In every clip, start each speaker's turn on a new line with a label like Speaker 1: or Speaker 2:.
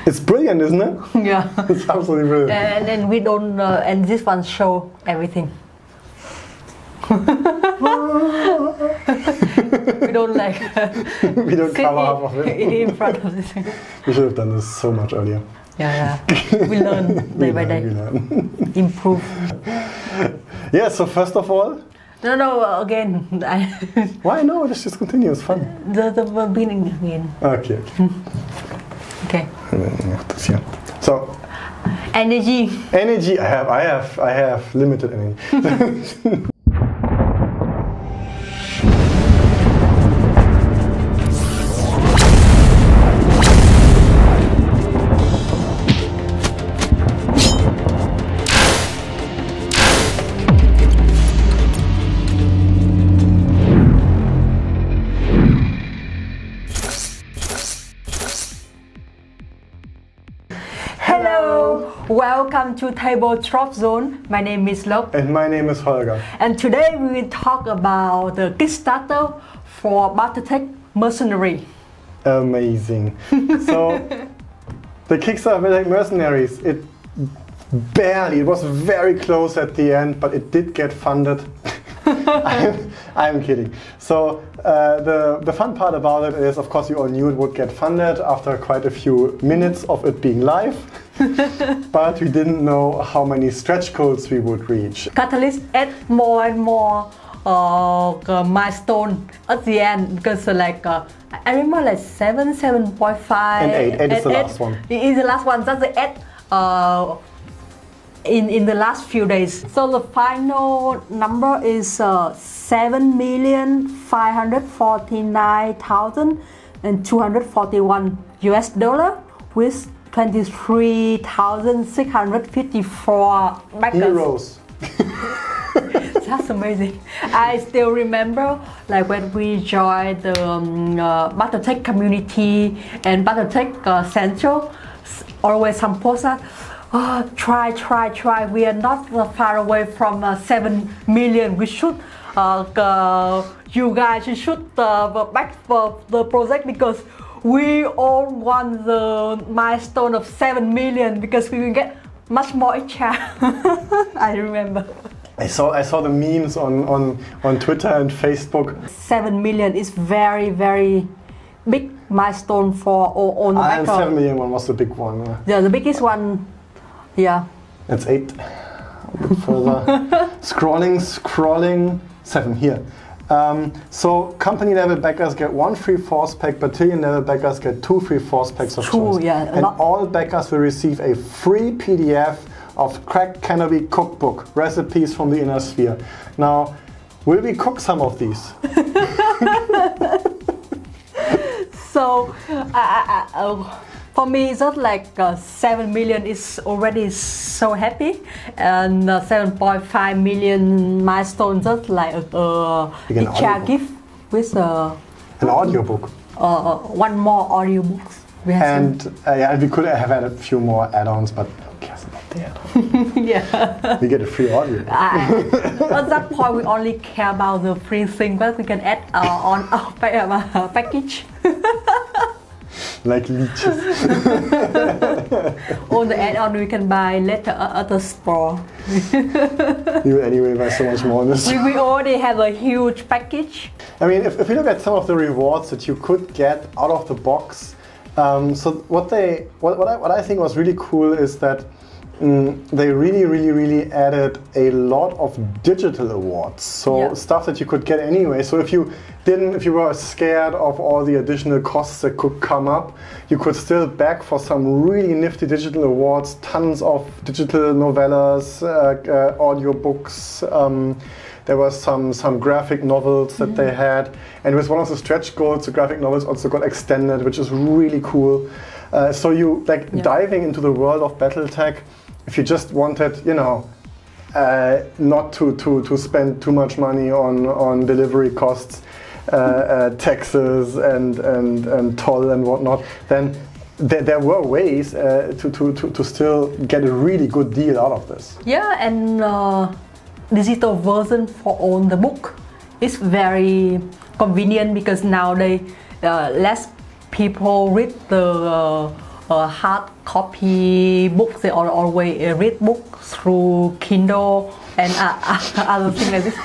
Speaker 1: It's brilliant, isn't it?
Speaker 2: Yeah.
Speaker 1: It's absolutely brilliant.
Speaker 2: And then we don't, and this one show everything. We don't like.
Speaker 1: We don't cover half of it.
Speaker 2: In front of this thing.
Speaker 1: We should have done this so much earlier.
Speaker 2: Yeah. We learn day by day. Improve.
Speaker 1: Yeah. So first of all.
Speaker 2: No. Again.
Speaker 1: Why no? Let's just continue. It's fun.
Speaker 2: The beginning again.
Speaker 1: Okay.
Speaker 2: Okay.
Speaker 1: So.
Speaker 2: Energy.
Speaker 1: Energy. I have limited energy.
Speaker 2: Welcome to TableDropZone. My name is Loc.
Speaker 1: And my name is Holger.
Speaker 2: And today we will talk about the Kickstarter for BATTLETECH Mercenary.
Speaker 1: Amazing. So, the Kickstarter for Mercenaries, it was very close at the end, but it did get funded. I'm kidding. So the fun part about it is, of course, you all knew it would get funded after quite a few minutes of it being live. But we didn't know how many stretch goals we would reach.
Speaker 2: Catalyst add more and more milestone at the end, because I remember like 7, 7.5
Speaker 1: and 8. 8 is the last one.
Speaker 2: It is the last one. That's the 8 in the last few days. So the final number is 7,549,241 US dollar with 23,654 backers.
Speaker 1: Euros.
Speaker 2: That's amazing. I still remember like when we joined the BATTLETECH community and BATTLETECH Central, always some posts that, oh, try. We are not far away from 7 million. We should, you guys should back for the project because we all want the milestone of 7 million because we will get much more HR. I remember.
Speaker 1: I saw the memes on Twitter and Facebook.
Speaker 2: 7 million is very, very big milestone for all the backers.
Speaker 1: 7 million one was the big one.
Speaker 2: Yeah, the biggest one. Yeah.
Speaker 1: That's 8. Further. Scrolling. 7 here. So company level backers get 1 free force pack, battalion level backers get 2 free force packs of choice.
Speaker 2: Yeah,
Speaker 1: and all backers will receive a free PDF of Cracked Canopy Cookbook, recipes from the inner sphere. Now, will we cook some of these?
Speaker 2: So, for me, it's not like 7 million is already so happy, and 7.5 million milestone just like a gift with
Speaker 1: an audiobook.
Speaker 2: One more audiobook.
Speaker 1: And we could have added a few more add-ons, but who cares about the add-ons?
Speaker 2: Yeah.
Speaker 1: We get a free audio.
Speaker 2: At that point, we only care about the free thing, but we can add on our package.
Speaker 1: Like leeches.
Speaker 2: All the add-on we can buy later at the store.
Speaker 1: You will anyway buy so much more on this.
Speaker 2: We already have a huge package.
Speaker 1: I mean, if you look at some of the rewards that you could get out of the box, so what I think was really cool is that they really added a lot of digital awards. So stuff that you could get anyway. So if you were scared of all the additional costs that could come up, you could still back for some really nifty digital awards, tons of digital novellas, audiobooks. There were some graphic novels that they had, and with one of the stretch goals, the graphic novels also got extended, which is really cool. So you diving into the world of BATTLETECH. If you just wanted, not to spend too much money on delivery costs, taxes and toll and whatnot, then there were ways to still get a really good deal out of this.
Speaker 2: Yeah, and digital version for all the book is very convenient because nowadays less people read the hard copy books. They always read books through Kindle and other things like this.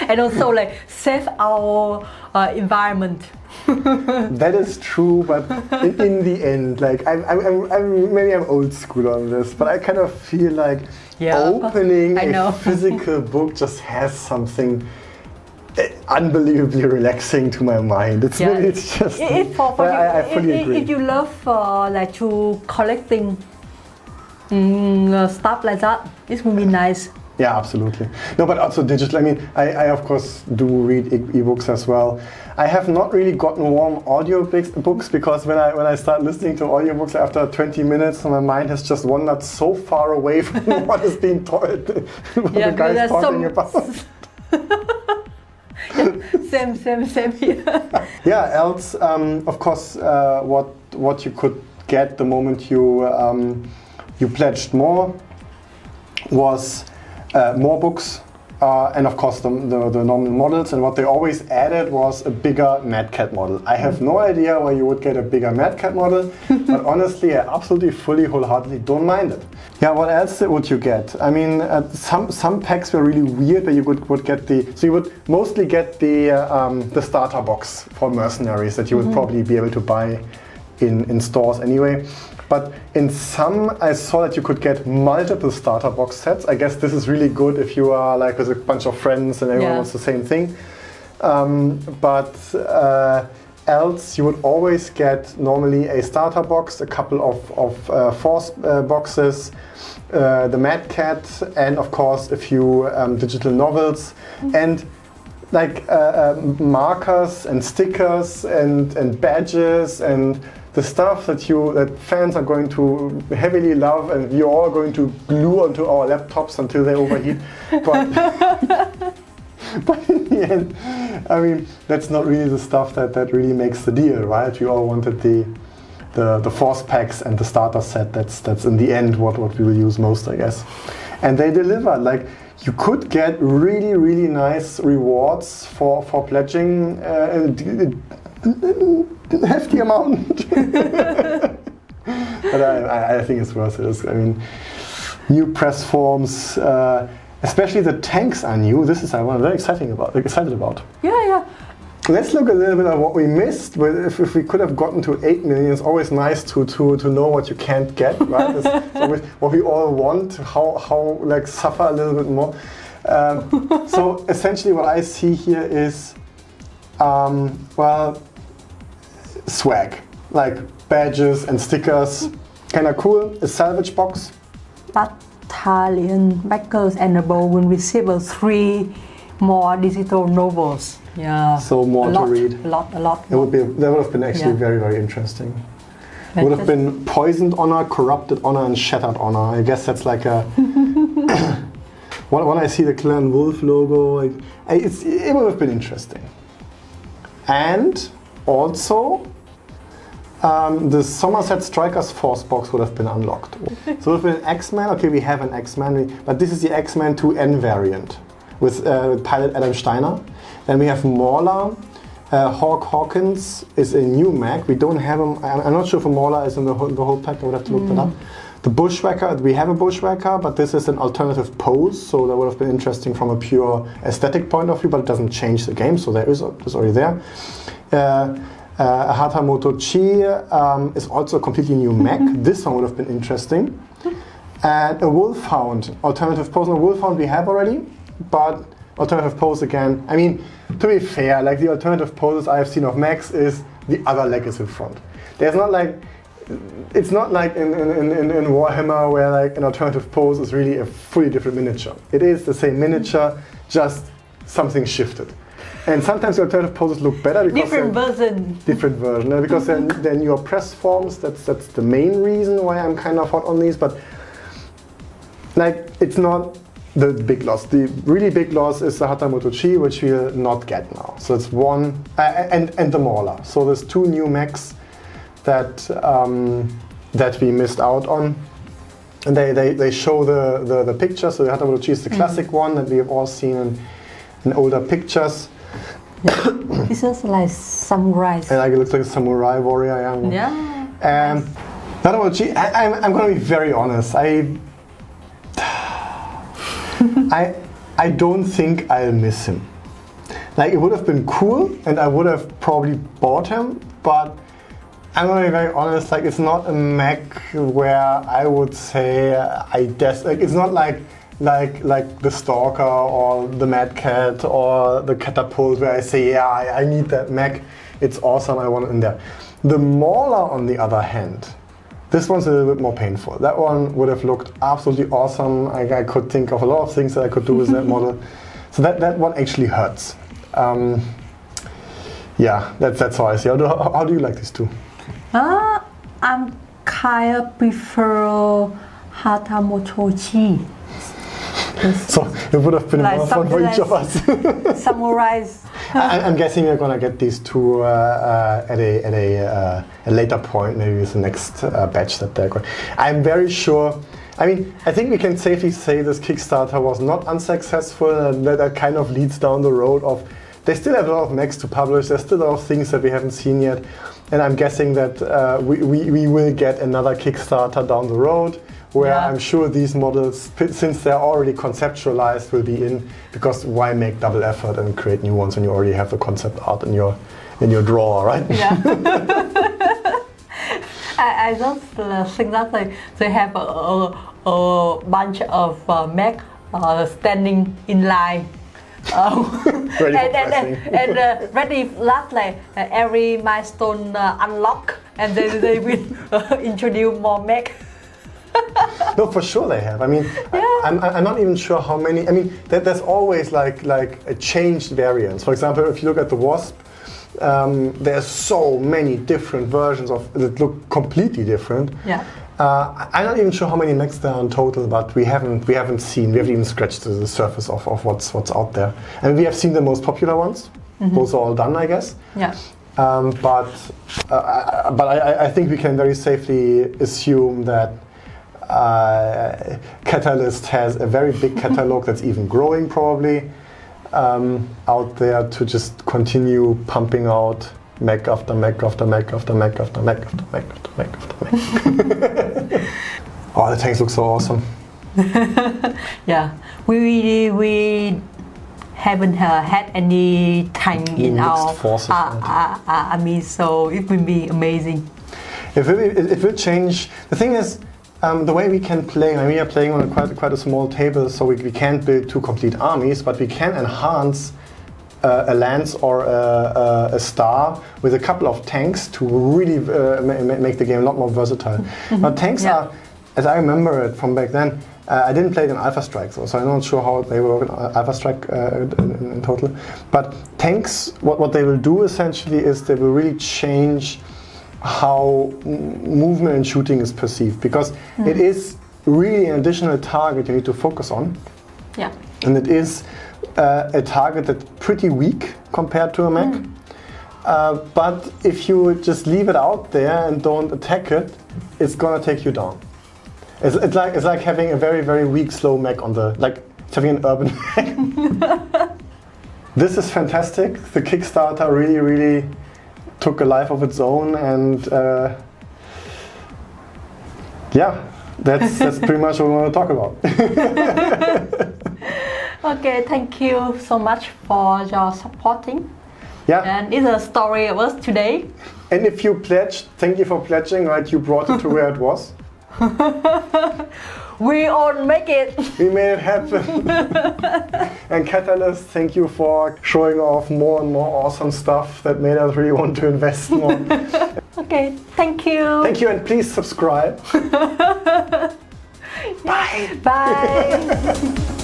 Speaker 2: And also like save our environment.
Speaker 1: That is true, but in the end, like maybe I'm old school on this, but I kind of feel like opening a physical book just has something unbelievably relaxing to my mind. It's really, it's just. I fully agree.
Speaker 2: If you love like to collecting stuff like that, this would be nice.
Speaker 1: Yeah, absolutely. No, but also digital. I mean, I of course do read ebooks as well. I have not really gotten warm audio books because when I start listening to audiobooks after 20 minutes, my mind has just wandered so far away from what is being told. What the guy's talking about.
Speaker 2: Same here.
Speaker 1: Yeah. Else, of course, what you could get the moment you pledged more was more books. And of course the normal models, and what they always added was a bigger Mad Cat model. I have no idea why you would get a bigger Mad Cat model, but honestly I absolutely wholeheartedly don't mind it. Yeah, what else would you get? I mean, some packs were really weird, but you would get you would mostly get the starter box for Mercenaries that you would probably be able to buy in stores anyway. But in some, I saw that you could get multiple starter box sets. I guess this is really good if you are like with a bunch of friends and everyone wants the same thing. Else, you would always get normally a starter box, a couple of force boxes, the Mad Cat, and of course a few digital novels, and like markers and stickers and badges and the stuff that fans are going to heavily love, and you're all going to glue onto our laptops until they overheat. But in the end, I mean, that's not really the stuff that really makes the deal, right? We all wanted the force packs and the starter set. That's in the end what we will use most, I guess. And they delivered. Like, you could get really nice rewards for pledging. Hefty amount. But I think it's worth it. I mean, new press forms, especially the tanks are new. This is I'm very excited about. Yeah. Let's look a little bit at what we missed. But if we could have gotten to 8 million, it's always nice to know what you can't get, right? It's always what we all want. How like suffer a little bit more. So essentially, what I see here is, swag, like badges and stickers, kind of cool. A salvage box.
Speaker 2: Battalion backers and above will receive 3 more digital novels. Yeah.
Speaker 1: So more to read.
Speaker 2: A lot.
Speaker 1: That would have been actually very interesting. It would have been poisoned honor, corrupted honor, and shattered honor. I guess that's like a. When I see the Clan Wolf logo, it would have been interesting. And also, the Somerset Strikers Force box would have been unlocked. So it would have been an X-Men. Okay, we have an X-Men, but this is the X-Men 2N variant with pilot Adam Steiner. Then we have Mauler. Hawk Hawkins is a new mech. We don't have him. I'm not sure if Mauler is in the whole pack. I would have to look that up. The Bushwhacker, we have a Bushwhacker, but this is an alternative pose, so that would have been interesting from a pure aesthetic point of view, but it doesn't change the game, so it's already there. Hatamoto Chi is also a completely new mech. This one would have been interesting. And a Wolfhound, alternative pose. A Wolfhound we have already, but alternative pose again. I mean, to be fair, like the alternative poses I have seen of mechs is the other leg is in front. There's not like, it's not like in Warhammer where like an alternative pose is really a fully different miniature. It is the same miniature, just something shifted. And sometimes the alternative poses look better because different version. Because then your press forms. That's the main reason why I'm kind of hot on these. But like, it's not the big loss. The really big loss is the Hatamoto Chi, which we'll not get now. So it's one and the Mauler. So there's 2 new mechs that we missed out on. And they show the picture. So the Hatamoto Chi is the classic one that we have all seen in older pictures.
Speaker 2: This is like samurai.
Speaker 1: And like, it looks like a samurai warrior.
Speaker 2: Yeah.
Speaker 1: Not about G. I'm going to be very honest. I don't think I'll miss him. Like, it would have been cool, and I would have probably bought him, but I'm going to be very honest. Like, it's not a mech where I would say it's not like the Stalker or the Mad Cat or the Catapult where I say, yeah, I need that mech. It's awesome. I want it in there. The Mauler, on the other hand, this one's a little bit more painful. That one would have looked absolutely awesome. I could think of a lot of things that I could do with that model. So that one actually hurts. Yeah, that's how I see it. How do you like these two?
Speaker 2: I'm kind of prefer Hatamotochi.
Speaker 1: So it would have been like more fun for each of us.
Speaker 2: Summarize.
Speaker 1: I'm guessing we're gonna get these two at a later point, maybe with the next batch that they're going. I'm very sure. I mean, I think we can safely say this Kickstarter was not unsuccessful, and that kind of leads down the road of they still have a lot of mechs to publish. There's still a lot of things that we haven't seen yet, and I'm guessing that we will get another Kickstarter down the road, where I'm sure these models, since they're already conceptualized, will be in, because why make double effort and create new ones when you already have the concept art in your drawer, right?
Speaker 2: Yeah. I just think that they have a bunch of mech standing in line. and ready last every milestone unlock, and then they will introduce more mech.
Speaker 1: No, for sure they have. I mean, I'm not even sure how many. I mean, there's always like a changed variants. For example, if you look at the Wasp, there's so many different versions of that look completely different.
Speaker 2: Yeah.
Speaker 1: I'm not even sure how many mechs there are in total, but we haven't even scratched the surface of what's out there. And we have seen the most popular ones. Mm-hmm. Those are all done, I guess.
Speaker 2: Yeah.
Speaker 1: But I think we can very safely assume that Catalyst has a very big catalog that's even growing probably out there to just continue pumping out mech after mech after mech after mech after mech after mech after mech after mech. Oh, the tanks look so awesome.
Speaker 2: Yeah, we haven't had any tank in our army, so it will be amazing.
Speaker 1: It will change. The thing is, the way we can play, we are playing on quite a small table, so we can't build two complete armies, but we can enhance a lance or a star with a couple of tanks to really make the game a lot more versatile. Mm-hmm. But tanks are, as I remember it from back then, I didn't play it in alphastrike, so I'm not sure how they work in alphastrike in total. But tanks, what they will do essentially is they will really change how movement and shooting is perceived, because it is really an additional target you need to focus on.
Speaker 2: Yeah.
Speaker 1: And it is a target that's pretty weak compared to a mech. But if you just leave it out there and don't attack it, it's gonna take you down. It's like having a very, very weak, slow mech on the, like having an urban mech. This is fantastic. The Kickstarter really, really took a life of its own, and yeah, that's pretty much what we want to talk about.
Speaker 2: Okay, thank you so much for your supporting.
Speaker 1: Yeah.
Speaker 2: And it's a story of us today.
Speaker 1: And if you pledged, thank you for pledging, right? You brought it to where it was.
Speaker 2: We all make it.
Speaker 1: We made it happen. And Catalyst, thank you for showing off more and more awesome stuff that made us really want to invest more.
Speaker 2: Okay, thank you.
Speaker 1: Thank you, and please subscribe. Bye.
Speaker 2: Bye.